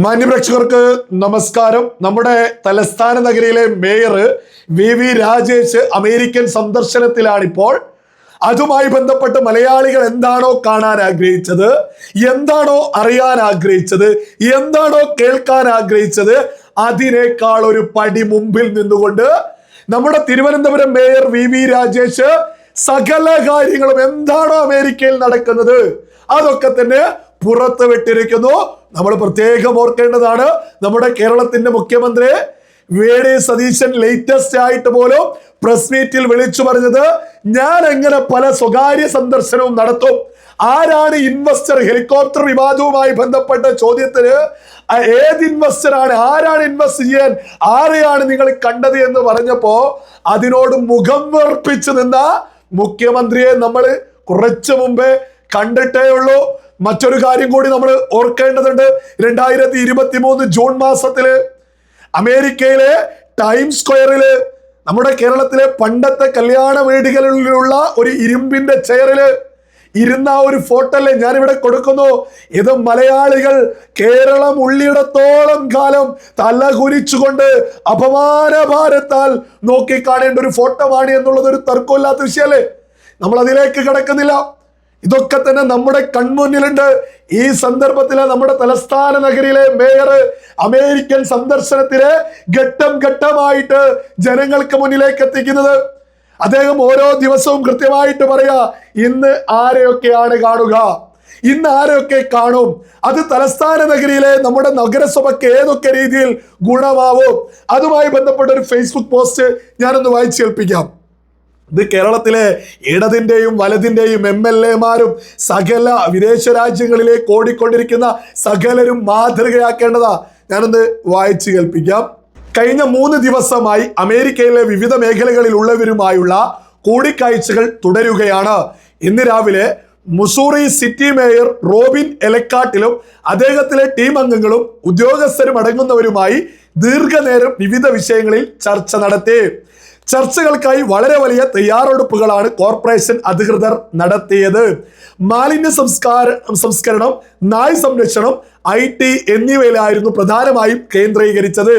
മാന്യപ്രേക്ഷകർക്ക് നമസ്കാരം. നമ്മുടെ തലസ്ഥാന നഗരിയിലെ മേയർ വി രാജേഷ് അമേരിക്കൻ സന്ദർശനത്തിലാണിപ്പോൾ. അതുമായി ബന്ധപ്പെട്ട് മലയാളികൾ എന്താണോ കാണാൻ ആഗ്രഹിച്ചത്, എന്താണോ അറിയാൻ ആഗ്രഹിച്ചത്, എന്താണോ കേൾക്കാൻ ആഗ്രഹിച്ചത്, അതിനേക്കാൾ ഒരു പടി മുമ്പിൽ നിന്നുകൊണ്ട് നമ്മുടെ തിരുവനന്തപുരം മേയർ വി രാജേഷ് സകല കാര്യങ്ങളും എന്താണോ അമേരിക്കയിൽ നടക്കുന്നത് അതൊക്കെ തന്നെ പുറത്തു വിട്ടിരിക്കുന്നു. നമ്മൾ പ്രത്യേകം ഓർക്കേണ്ടതാണ്, നമ്മുടെ കേരളത്തിന്റെ മുഖ്യമന്ത്രി വി.ഡി. സതീശൻ ലേറ്റസ്റ്റ് ആയിട്ട് പോലും പ്രസ് മീറ്റിൽ വിളിച്ചു പറഞ്ഞത്, ഞാൻ എങ്ങനെ പല സ്വകാര്യ സന്ദർശനവും നടത്തും, ആരാണ് ഇൻവെസ്റ്റർ, ഹെലികോപ്റ്റർ വിവാദവുമായി ബന്ധപ്പെട്ട ചോദ്യത്തിന് ഏത് ഇൻവെസ്റ്ററാണ്, ആരാണ് ഇൻവെസ്റ്റ് ചെയ്യാൻ, ആരെയാണ് നിങ്ങൾ കണ്ടത് എന്ന് പറഞ്ഞപ്പോ അതിനോട് മുഖം വീർപ്പിച്ചു നിന്ന മുഖ്യമന്ത്രിയെ നമ്മൾ കുറച്ചു മുമ്പേ കണ്ടിട്ടേ ഉള്ളൂ. മറ്റൊരു കാര്യം കൂടി നമ്മൾ ഓർക്കേണ്ടതുണ്ട്. 2023 ജൂൺ മാസത്തില് അമേരിക്കയിലെ ടൈം സ്ക്വയറില് നമ്മുടെ കേരളത്തിലെ പണ്ടത്തെ കല്യാണ വീടുകളിലുള്ള ഒരു ഇരുമ്പിന്റെ ചെയറില് ഇരുന്ന ഒരു ഫോട്ടോ അല്ലേ ഞാനിവിടെ കൊടുക്കുന്നു. ഇത് മലയാളികൾ കേരളം ഉള്ളിടത്തോളം കാലം തലകുനിച്ചുകൊണ്ട് അപമാനഭാരത്താൽ നോക്കിക്കാണേണ്ട ഒരു ഫോട്ടോ ആണ് എന്നുള്ളത് ഒരു തർക്കമില്ലാത്ത വിഷയമല്ലേ. നമ്മൾ അതിലേക്ക് കിടക്കുന്നില്ല. ഇതൊക്കെ തന്നെ നമ്മുടെ കൺമുന്നിലുണ്ട്. ഈ സന്ദർഭത്തില് നമ്മുടെ തലസ്ഥാന നഗരിയിലെ മേയർ അമേരിക്കൻ സന്ദർശനത്തിലെ ഘട്ടം ഘട്ടമായിട്ട് ജനങ്ങൾക്ക് മുന്നിലേക്ക് എത്തിക്കുന്നത്. അദ്ദേഹം ഓരോ ദിവസവും കൃത്യമായിട്ട് പറയാ, ഇന്ന് ആരെയൊക്കെയാണ് കാണുക, ഇന്ന് ആരെയൊക്കെ കാണും, അത് തലസ്ഥാന നഗരിയിലെ നമ്മുടെ നഗരസഭയ്ക്ക് ഏതൊക്കെ രീതിയിൽ ഗുണമാവും. അതുമായി ബന്ധപ്പെട്ട ഒരു ഫേസ്ബുക്ക് പോസ്റ്റ് ഞാനൊന്ന് വായിച്ചു കേൾപ്പിക്കാം. ഇത് കേരളത്തിലെ ഇടതിന്റെയും വലതിന്റെയും MLA-മാരും സകല വിദേശ രാജ്യങ്ങളിലേക്ക് ഓടിക്കൊണ്ടിരിക്കുന്ന സകലരും മാതൃകയാക്കേണ്ടതാ. ഞാനൊന്ന് വായിച്ചു കേൾപ്പിക്കാം. കഴിഞ്ഞ 3 ദിവസമായി അമേരിക്കയിലെ വിവിധ മേഖലകളിൽ ഉള്ളവരുമായുള്ള കൂടിക്കാഴ്ചകൾ തുടരുകയാണ്. ഇന്ന് രാവിലെ മുസൂറി സിറ്റി മേയർ റോബിൻ എലക്കാട്ടിലും അദ്ദേഹത്തിലെ ടീം അംഗങ്ങളും ഉദ്യോഗസ്ഥരും അടങ്ങുന്നവരുമായി ദീർഘനേരം വിവിധ വിഷയങ്ങളിൽ ചർച്ച നടത്തി. ചർച്ചകൾക്കായി വളരെ വലിയ തയ്യാറെടുപ്പുകളാണ് കോർപ്പറേഷൻ അധികൃതർ നടത്തിയത്. മാലിന്യ സംസ്കരണം, നായ് സംരക്ഷണം, IT എന്നിവയിലായിരുന്നു പ്രധാനമായും കേന്ദ്രീകരിച്ചത്.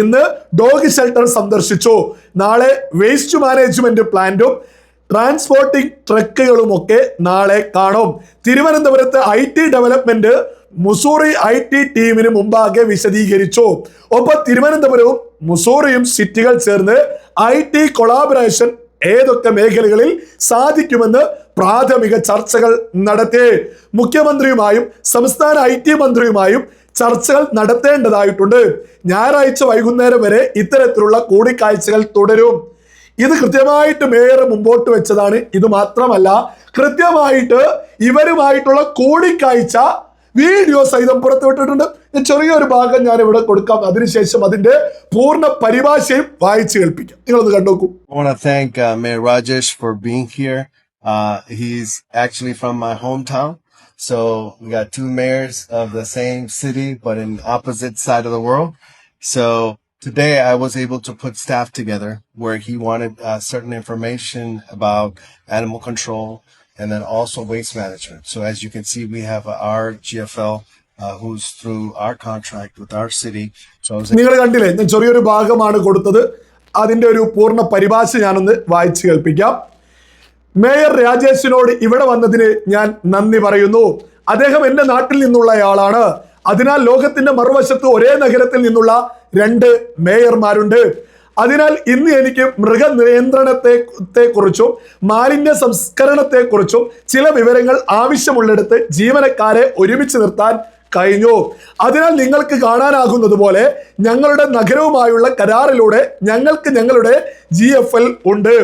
ഇന്ന് ഡോഗ് ഷെൽട്ടർ സന്ദർശിച്ചു. നാളെ വേസ്റ്റ് മാനേജ്മെന്റ് പ്ലാന്റും ട്രാൻസ്പോർട്ടിംഗ് ട്രക്കുകളുമൊക്കെ നാളെ കാണും. തിരുവനന്തപുരത്ത് IT ഡെവലപ്മെന്റ് മുസൂറി IT ടീമിന് മുമ്പാകെ വിശദീകരിച്ചു. ഒപ്പം തിരുവനന്തപുരവും മുസൂറിയും സിറ്റികൾ ചേർന്ന് IT കൊളാബറേഷൻ ഏതൊക്കെ മേഖലകളിൽ സാധിക്കുമെന്ന് പ്രാഥമിക ചർച്ചകൾ നടത്തി. മുഖ്യമന്ത്രിയുമായും സംസ്ഥാന IT മന്ത്രിയുമായും ചർച്ചകൾ നടത്തേണ്ടതായിട്ടുണ്ട്. ഞായറാഴ്ച വൈകുന്നേരം വരെ ഇത്തരത്തിലുള്ള കൂടിക്കാഴ്ചകൾ തുടരും. ഇത് കൃത്യമായിട്ട് മേയർ മുമ്പോട്ട് വെച്ചതാണ്. ഇത് മാത്രമല്ല, കൃത്യമായിട്ട് ഇവരുമായിട്ടുള്ള കൂടിക്കാഴ്ച വീഡിയോ സഹിതം പുറത്തുവിട്ടിട്ടുണ്ട്. ചെറിയൊരു ഭാഗം ഞാൻ ഇവിടെ കൊടുക്കാം, അതിനുശേഷം അതിന്റെ പൂർണ്ണ പരിഭാഷയും വായിച്ചു കേൾപ്പിക്കാം. നിങ്ങളൊന്ന് കണ്ടോക്കൂ. I want to thank Mayor Rajesh for being here. He's actually from my hometown. So we got 2 mayors of the same city, but in opposite side of the world. So today I was able to put staff together where he wanted certain information about animal control and then also waste management. So as you can see, we have our GFL who's through our contract with our city. So നിങ്ങൾ കണ്ടില്ലേ, ഞാൻ ചെറിയൊരു ഭാഗമാണ് കൊടുത്തത്. അതിന്റെ ഒരു പൂർണ്ണ പരിഭാഷ ഞാനൊന്ന് വായിച്ചു കേൾപ്പിക്കാം. മേയർ രാജേഷിനോട് ഇവിടെ വന്നതിന് ഞാൻ നന്ദി പറയുന്നു. അദ്ദേഹം എന്റെ നാട്ടിൽ നിന്നുള്ളയാളാണ്. അതിനാൽ ലോകത്തിന്റെ മറുവശത്ത് ഒരേ നഗരത്തിൽ നിന്നുള്ള 2 മേയർമാരുണ്ട്. അതിനാൽ ഇന്ന് എനിക്ക് മൃഗനിയന്ത്രണത്തെ കുറിച്ചും മാലിന്യ സംസ്കരണത്തെ കുറിച്ചും ചില വിവരങ്ങൾ ആവശ്യമുള്ളിടത്ത് ജീവനക്കാരെ ഒരുമിച്ച് നിർത്താൻ കഴിഞ്ഞു. അതിനാൽ നിങ്ങൾക്ക് കാണാനാകുന്നത് പോലെ ഞങ്ങളുടെ നഗരവുമായുള്ള കരാറിലൂടെ ഞങ്ങൾക്ക് ഞങ്ങളുടെ GFL ഉണ്ട്.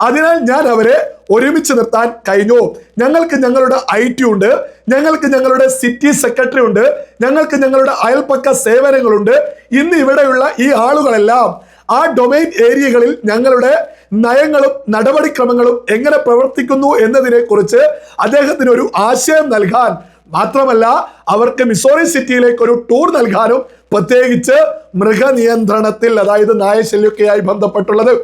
അതിനാൽ ഞാൻ അവരെ ഒരുമിച്ച് നിർത്താൻ കഴിഞ്ഞു. ഞങ്ങൾക്ക് ഞങ്ങളുടെ IT ഉണ്ട്, ഞങ്ങൾക്ക് ഞങ്ങളുടെ സിറ്റി സെക്രട്ടറി ഉണ്ട്, ഞങ്ങൾക്ക് ഞങ്ങളുടെ അയൽപ്പക്ക സേവനങ്ങളുണ്ട്. ഇന്ന് ഇവിടെയുള്ള ഈ ആളുകളെല്ലാം ആ ഡൊമൈൻ ഏരിയകളിൽ ഞങ്ങളുടെ നയങ്ങളും നടപടിക്രമങ്ങളും എങ്ങനെ പ്രവർത്തിക്കുന്നു എന്നതിനെ കുറിച്ച് അദ്ദേഹത്തിന് ഒരു ആശയം നൽകാൻ, മാത്രമല്ല അവർക്ക് മിസോറി സിറ്റിയിലേക്ക് ഒരു ടൂർ നൽകാനും, പ്രത്യേകിച്ച് മൃഗനിയന്ത്രണത്തിൽ, അതായത് നായശല്യമൊക്കെയായി ബന്ധപ്പെട്ടുള്ളത്.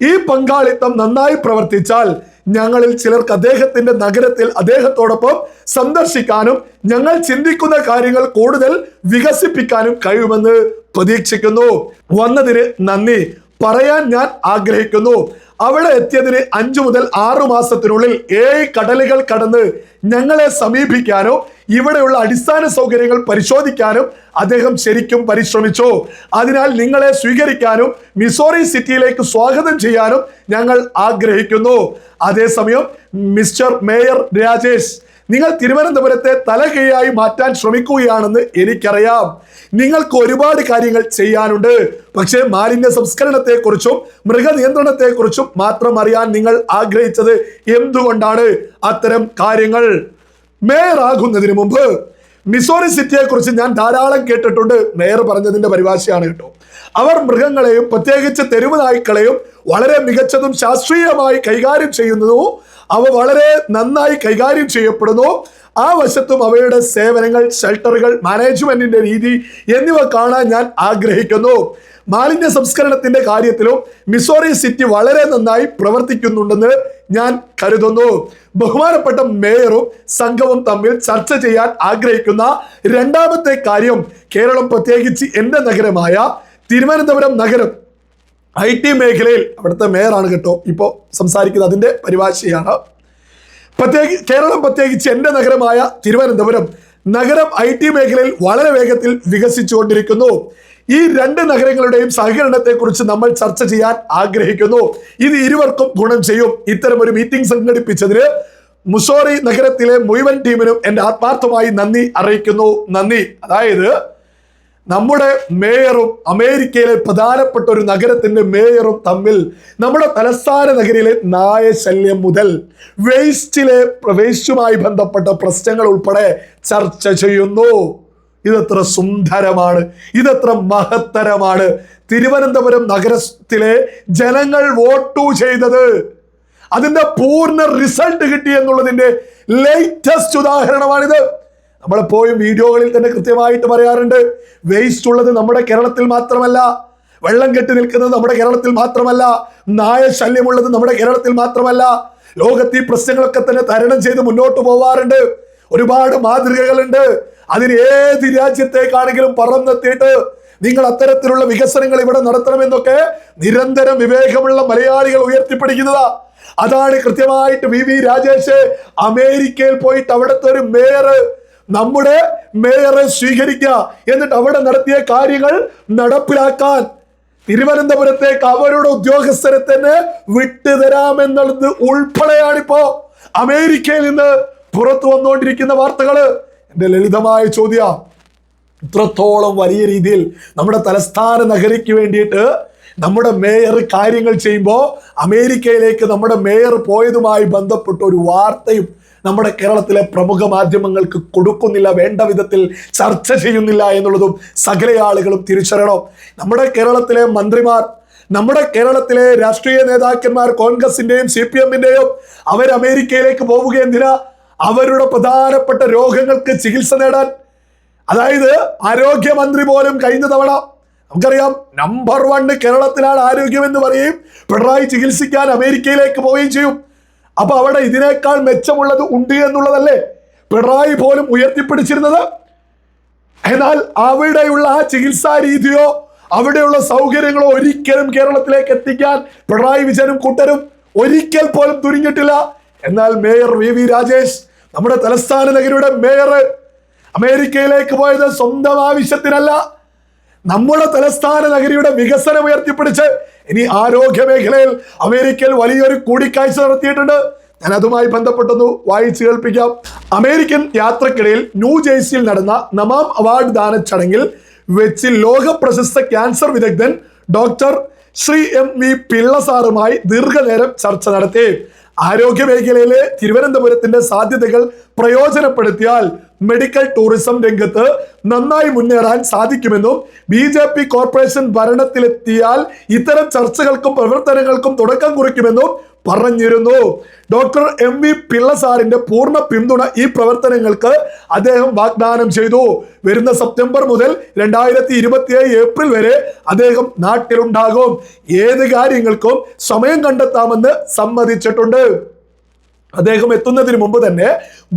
ഈ പങ്കാളിത്തം നന്നായി പ്രവർത്തിച്ചാൽ ഞങ്ങളിൽ ചിലർക്ക് അദ്ദേഹത്തിന്റെ നഗരത്തിൽ അദ്ദേഹത്തോടൊപ്പം സന്ദർശിക്കാനും ഞങ്ങൾ ചിന്തിക്കുന്ന കാര്യങ്ങൾ കൂടുതൽ വികസിപ്പിക്കാനും കഴിയുമെന്ന് പ്രതീക്ഷിക്കുന്നു. വന്നതിന് നന്ദി പറയാൻ ഞാൻ ആഗ്രഹിക്കുന്നു. അവിടെ എത്തിയതിന് 5 മുതൽ 6 മാസത്തിനുള്ളിൽ 7 കടലുകൾ കടന്ന് ഞങ്ങളെ സമീപിക്കാനോ ഇവിടെയുള്ള അടിസ്ഥാന സൗകര്യങ്ങൾ പരിശോധിക്കാനും അദ്ദേഹം ശരിക്കും പരിശ്രമിച്ചു. അതിനാൽ നിങ്ങളെ സ്വീകരിക്കാനും മിസോറി സിറ്റിയിലേക്ക് സ്വാഗതം ചെയ്യാനും ഞങ്ങൾ ആഗ്രഹിക്കുന്നു. അതേസമയം മിസ്റ്റർ മേയർ രാജേഷ്, നിങ്ങൾ തിരുവനന്തപുരത്തെ തലകീഴായി മാറ്റാൻ ശ്രമിക്കുകയാണെന്ന് എനിക്കറിയാം. നിങ്ങൾക്ക് ഒരുപാട് കാര്യങ്ങൾ ചെയ്യാനുണ്ട്. പക്ഷേ മാലിന്യ സംസ്കരണത്തെക്കുറിച്ചും മൃഗനിയന്ത്രണത്തെക്കുറിച്ചും മാത്രം അറിയാൻ നിങ്ങൾ ആഗ്രഹിച്ചത് എന്തുകൊണ്ടാണ്? അത്തരം കാര്യങ്ങൾ മേയർ ആകുന്നതിന് മുമ്പ് മിസോറി സിറ്റിയെ കുറിച്ച് ഞാൻ ധാരാളം കേട്ടിട്ടുണ്ട്. മേയർ പറഞ്ഞതിന്റെ പരിഭാഷയാണ് കേട്ടോ. അവർ മൃഗങ്ങളെയും പ്രത്യേകിച്ച് തെരുവ് നായ്ക്കളെയും വളരെ മികച്ചതും ശാസ്ത്രീയമായി കൈകാര്യം ചെയ്യുന്നു. അവ വളരെ നന്നായി കൈകാര്യം ചെയ്യപ്പെടുന്നു. ആ വശത്തും അവയുടെ സേവനങ്ങൾ, ഷെൽട്ടറുകൾ, മാനേജ്മെന്റിന്റെ രീതി എന്നിവ കാണാൻ ഞാൻ ആഗ്രഹിക്കുന്നു. മാലിന്യ സംസ്കരണത്തിന്റെ കാര്യത്തിലും മിസോറി സിറ്റി വളരെ നന്നായി പ്രവർത്തിക്കുന്നുണ്ടെന്ന് ഞാൻ കരുതുന്നു. ബഹുമാനപ്പെട്ട മേയറും സംഘവും തമ്മിൽ ചർച്ച ചെയ്യാൻ ആഗ്രഹിക്കുന്ന രണ്ടാമത്തെ കാര്യം, കേരളം പ്രത്യേകിച്ച് എന്റെ നഗരമായ തിരുവനന്തപുരം നഗരം IT മേഖലയിൽ, അവിടുത്തെ മേയറാണ് കേട്ടോ ഇപ്പോൾ സംസാരിക്കുന്നത്, അതിന്റെ പരിഭാഷയാണ്. കേരളം പ്രത്യേകിച്ച് എന്റെ നഗരമായ തിരുവനന്തപുരം നഗരം IT മേഖലയിൽ വളരെ വേഗത്തിൽ വികസിച്ചുകൊണ്ടിരിക്കുന്നു. ഈ 2 നഗരങ്ങളുടെയും സഹകരണത്തെക്കുറിച്ച് നമ്മൾ ചർച്ച ചെയ്യാൻ ആഗ്രഹിക്കുന്നു. ഇത് ഇരുവർക്കും ഗുണം ചെയ്യും. ഇത്തരം ഒരു മീറ്റിംഗ് സംഘടിപ്പിച്ചതിന് മിസോറി നഗരത്തിലെ മുഴുവൻ ടീമിനും എന്റെ ആത്മാർത്ഥമായി നന്ദി അറിയിക്കുന്നു. നന്ദി. അതായത് നമ്മുടെ മേയറും അമേരിക്കയിലെ പ്രധാനപ്പെട്ട ഒരു നഗരത്തിന്റെ മേയറും തമ്മിൽ നമ്മുടെ തലസ്ഥാന നഗരിയിലെ നായ ശല്യം മുതൽ വേസ്റ്റുമായി ബന്ധപ്പെട്ട പ്രശ്നങ്ങൾ ഉൾപ്പെടെ ചർച്ച ചെയ്യുന്നു. ഇതെത്ര സുന്ദരമാണ്, ഇതെത്ര മഹത്തരമാണ്. തിരുവനന്തപുരം നഗരത്തിലെ ജനങ്ങൾ വോട്ടു ചെയ്തത്, അതിന്റെ പൂർണ്ണ റിസൾട്ട് കിട്ടി എന്നുള്ളതിന്റെ ലേറ്റസ്റ്റ് ഉദാഹരണമാണിത്. നമ്മളെപ്പോഴും വീഡിയോകളിൽ തന്നെ കൃത്യമായിട്ട് പറയാറുണ്ട്, വേസ്റ്റ് ഉള്ളത് നമ്മുടെ കേരളത്തിൽ മാത്രമല്ല, വെള്ളം കെട്ടി നിൽക്കുന്നത് നമ്മുടെ കേരളത്തിൽ മാത്രമല്ല, നായ ശല്യമുള്ളത് നമ്മുടെ കേരളത്തിൽ മാത്രമല്ല, ലോകത്ത് ഈ പ്രശ്നങ്ങളൊക്കെ തന്നെ തരണം ചെയ്ത് മുന്നോട്ട് പോവാറുണ്ട്. ഒരുപാട് മാതൃകകളുണ്ട്. അതിന് ഏത് രാജ്യത്തേക്കാണെങ്കിലും പറന്നെത്തിയിട്ട് നിങ്ങൾ അത്തരത്തിലുള്ള വികസനങ്ങൾ ഇവിടെ നടത്തണമെന്നൊക്കെ നിരന്തരം വിവേകമുള്ള മലയാളികൾ ഉയർത്തിപ്പിടിക്കുന്നതാ. അതാണ് കൃത്യമായിട്ട് VV രാജേഷ് അമേരിക്കയിൽ പോയിട്ട് അവിടുത്തെ ഒരു മേയർ നമ്മുടെ മേയറെ സ്വീകരിക്കുക, എന്നിട്ട് അവിടെ നടത്തിയ കാര്യങ്ങൾ നടപ്പിലാക്കാൻ തിരുവനന്തപുരത്തേക്ക് അവരുടെ ഉദ്യോഗസ്ഥരെ തന്നെ വിട്ടുതരാമെന്നുള്ളത് ഉൾപ്പെടെയാണിപ്പോ അമേരിക്കയിൽ നിന്ന് പുറത്തു വന്നുകൊണ്ടിരിക്കുന്ന വാർത്തകള്. എന്റെ ലളിതമായ ചോദ്യം, ഇത്രത്തോളം വലിയ രീതിയിൽ നമ്മുടെ തലസ്ഥാന നഗരിക്ക് വേണ്ടിയിട്ട് നമ്മുടെ മേയർ കാര്യങ്ങൾ ചെയ്യുമ്പോൾ അമേരിക്കയിലേക്ക് നമ്മുടെ മേയർ പോയതുമായി ബന്ധപ്പെട്ട ഒരു വാർത്തയും നമ്മുടെ കേരളത്തിലെ പ്രമുഖ മാധ്യമങ്ങൾക്ക് കൊടുക്കുന്നില്ല, വേണ്ട വിധത്തിൽ ചർച്ച ചെയ്യുന്നില്ല എന്നുള്ളതും സകല ആളുകളും തിരിച്ചറിയണം. നമ്മുടെ കേരളത്തിലെ മന്ത്രിമാർ, നമ്മുടെ കേരളത്തിലെ രാഷ്ട്രീയ നേതാക്കന്മാർ, കോൺഗ്രസിന്റെയും CPM-ന്റെയും അവർ അമേരിക്കയിലേക്ക് പോവുക എന്തിനാ? അവരുടെ പ്രധാനപ്പെട്ട രോഗങ്ങൾക്ക് ചികിത്സ നേടാൻ. അതായത് ആരോഗ്യമന്ത്രി പോലും കഴിഞ്ഞ തവണ നമുക്കറിയാം നമ്പർ 1 കേരളത്തിലാണ് ആരോഗ്യം എന്ന് പറയും, പിണറായി ചികിത്സിക്കാൻ അമേരിക്കയിലേക്ക് പോവുകയും ചെയ്യും. അപ്പൊ അവിടെ ഇതിനേക്കാൾ മെച്ചമുള്ളത് ഉണ്ട് എന്നുള്ളതല്ലേ പിണറായി പോലും ഉയർത്തിപ്പിടിച്ചിരുന്നത്. എന്നാൽ അവിടെയുള്ള ആ ചികിത്സാ രീതിയോ അവിടെയുള്ള സൗകര്യങ്ങളോ ഒരിക്കലും കേരളത്തിലേക്ക് എത്തിക്കാൻ പിണറായി വിജയനും കൂട്ടരും ഒരിക്കൽ പോലും തുനിഞ്ഞിട്ടില്ല. എന്നാൽ മേയർ VV രാജേഷ്, നമ്മുടെ തലസ്ഥാന നഗരിയുടെ മേയർ, അമേരിക്കയിലേക്ക് പോയത് സ്വന്തം ആവശ്യത്തിനല്ല, നമ്മുടെ തലസ്ഥാന നഗരിയുടെ വികസനം ഉയർത്തിപ്പിടിച്ച് ഇനി ആരോഗ്യ മേഖലയിൽ അമേരിക്കയിൽ വലിയൊരു കൂടിക്കാഴ്ച നടത്തിയിട്ടുണ്ട്. ഞാൻ അതുമായി ബന്ധപ്പെട്ടൊന്ന് വായിച്ചു കേൾപ്പിക്കാം. അമേരിക്കൻ യാത്രക്കിടയിൽ ന്യൂജേഴ്സിയിൽ നടന്ന നമാം അവാർഡ് ദാന ചടങ്ങിൽ വെച്ച് ലോക പ്രശസ്ത ക്യാൻസർ വിദഗ്ധൻ ഡോക്ടർ ശ്രീ MV പിള്ള സാറുമായി ദീർഘനേരം ചർച്ച നടത്തി. ആരോഗ്യ മേഖലയിലെ തിരുവനന്തപുരത്തിന്റെ സാധ്യതകൾ പ്രയോജനപ്പെടുത്തിയാൽ മെഡിക്കൽ ടൂറിസം രംഗത്ത് നന്നായി മുന്നേറാൻ സാധിക്കുമെന്നും BJP കോർപ്പറേഷൻ ഭരണത്തിലെത്തിയാൽ ഇത്തരം ചർച്ചകൾക്കും പ്രവർത്തനങ്ങൾക്കും തുടക്കം കുറിക്കുമെന്നും പറഞ്ഞിരുന്നു. ഡോക്ടർ MV പിള്ള സാറിന്റെ പൂർണ്ണ പിന്തുണ ഈ പ്രവർത്തനങ്ങൾക്ക് അദ്ദേഹം വാഗ്ദാനം ചെയ്തു. വരുന്ന സെപ്റ്റംബർ മുതൽ 2027 ഏപ്രിൽ വരെ അദ്ദേഹം നാട്ടിലുണ്ടാകും. ഏത് കാര്യങ്ങൾക്കും സമയം കണ്ടെത്താമെന്ന് സമ്മതിച്ചിട്ടുണ്ട്. അദ്ദേഹം എത്തുന്നതിന് മുമ്പ് തന്നെ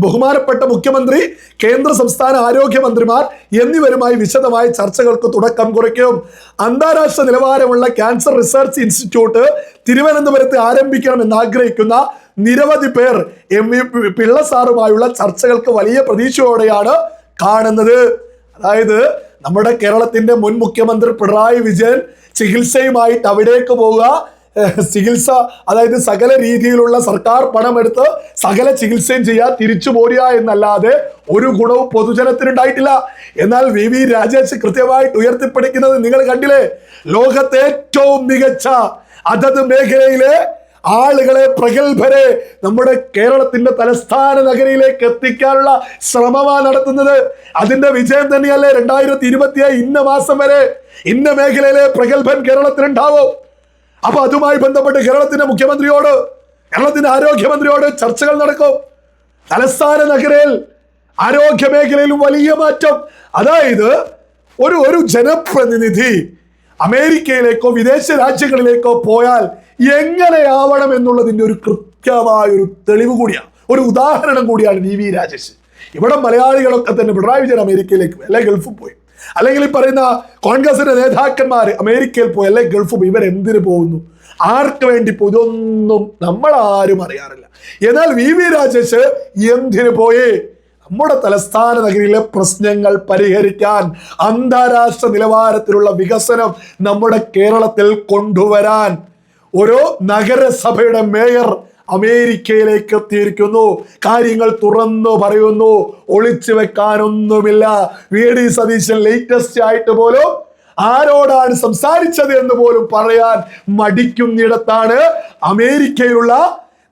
ബഹുമാനപ്പെട്ട മുഖ്യമന്ത്രി, കേന്ദ്ര സംസ്ഥാന ആരോഗ്യമന്ത്രിമാർ എന്നിവരുമായി വിശദമായ ചർച്ചകൾക്ക് തുടക്കം കുറിക്കും. അന്താരാഷ്ട്ര നിലവാരമുള്ള ക്യാൻസർ റിസർച്ച് ഇൻസ്റ്റിറ്റ്യൂട്ട് തിരുവനന്തപുരത്ത് ആരംഭിക്കണമെന്ന് ആഗ്രഹിക്കുന്ന നിരവധി പേർ MV പിള്ള സാറുമായുള്ള ചർച്ചകൾക്ക് വലിയ പ്രതീക്ഷയോടെയാണ് കാണുന്നത്. അതായത് നമ്മുടെ കേരളത്തിന്റെ മുൻ മുഖ്യമന്ത്രി പിണറായി വിജയൻ ചികിത്സയുമായിട്ട് അവിടേക്ക് പോവുക, ചികിത്സ, അതായത് സകല രീതിയിലുള്ള സർക്കാർ പണമെടുത്ത് സകല ചികിത്സയും ചെയ്യാൻ തിരിച്ചു പോരുക എന്നല്ലാതെ ഒരു ഗുണവും പൊതുജനത്തിനുണ്ടായിട്ടില്ല. എന്നാൽ VV രാജേഷ് കൃത്യമായിട്ട് ഉയർത്തിപ്പിടിക്കുന്നത് നിങ്ങൾ കണ്ടില്ലേ? ലോകത്തെ ഏറ്റവും മികച്ച അതത് മേഖലയിലെ ആളുകളെ, പ്രഗത്ഭരെ നമ്മുടെ കേരളത്തിന്റെ തലസ്ഥാന നഗരിയിലേക്ക് എത്തിക്കാനുള്ള ശ്രമമാണ് നടത്തുന്നത്. അതിന്റെ വിജയം തന്നെയല്ലേ 2027 ഇന്ന മാസം വരെ ഇന്ന മേഖലയിലെ പ്രഗത്ഭൻ കേരളത്തിലുണ്ടാവും. അപ്പൊ അതുമായി ബന്ധപ്പെട്ട് കേരളത്തിന്റെ മുഖ്യമന്ത്രിയോട്, കേരളത്തിന്റെ ആരോഗ്യമന്ത്രിയോട് ചർച്ചകൾ നടക്കും. തലസ്ഥാന നഗരയിൽ ആരോഗ്യ മേഖലയിലും വലിയ മാറ്റം. അതായത് ഒരു ജനപ്രതിനിധി അമേരിക്കയിലേക്കോ വിദേശ രാജ്യങ്ങളിലേക്കോ പോയാൽ എങ്ങനെയാവണം എന്നുള്ളതിന്റെ ഒരു കൃത്യമായ ഒരു തെളിവ് കൂടിയാണ്, ഒരു ഉദാഹരണം കൂടിയാണ് VV രാജേഷ്. ഇവിടെ മലയാളികളൊക്കെ തന്നെ പിണറായി വിജയൻ അമേരിക്കയിലേക്ക് അല്ലെ ഗൾഫിൽ പോയി, അല്ലെങ്കിൽ ഈ പറയുന്ന കോൺഗ്രസിന്റെ നേതാക്കന്മാർ അമേരിക്കയിൽ പോയി അല്ലെ ഗൾഫിൽ പോയി. ഇവരെന്തിനു പോകുന്നു, ആർക്ക് വേണ്ടി പോയി, ഇതൊന്നും നമ്മളാരും അറിയാറില്ല. എന്നാൽ VV രാജേഷ് എന്തിനു പോയി? നമ്മുടെ തലസ്ഥാന നഗരിയിലെ പ്രശ്നങ്ങൾ പരിഹരിക്കാൻ, അന്താരാഷ്ട്ര നിലവാരത്തിലുള്ള വികസനം നമ്മുടെ കേരളത്തിൽ കൊണ്ടുവരാൻ. ഓരോ നഗരസഭയുടെ മേയർ അമേരിക്കയിലേക്ക് എത്തിയിരിക്കുന്നു. കാര്യങ്ങൾ തുറന്നു പറയുന്നു, ഒളിച്ചു വെക്കാനൊന്നുമില്ല. VD സതീശൻ ലേറ്റസ്റ്റ് ആയിട്ട് പോലും ആരോടാണ് സംസാരിച്ചത് എന്ന് പോലും പറയാൻ മടിക്കുന്നിടത്താണ് അമേരിക്കയിലുള്ള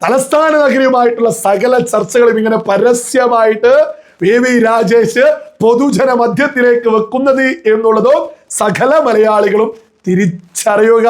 തലസ്ഥാന നഗരിയുമായിട്ടുള്ള സകല ചർച്ചകളും ഇങ്ങനെ പരസ്യമായിട്ട് VV രാജേഷ് പൊതുജന മധ്യത്തിലേക്ക് വെക്കുന്നത് എന്നുള്ളതും സകല മലയാളികളും തിരിച്ചറിയുക.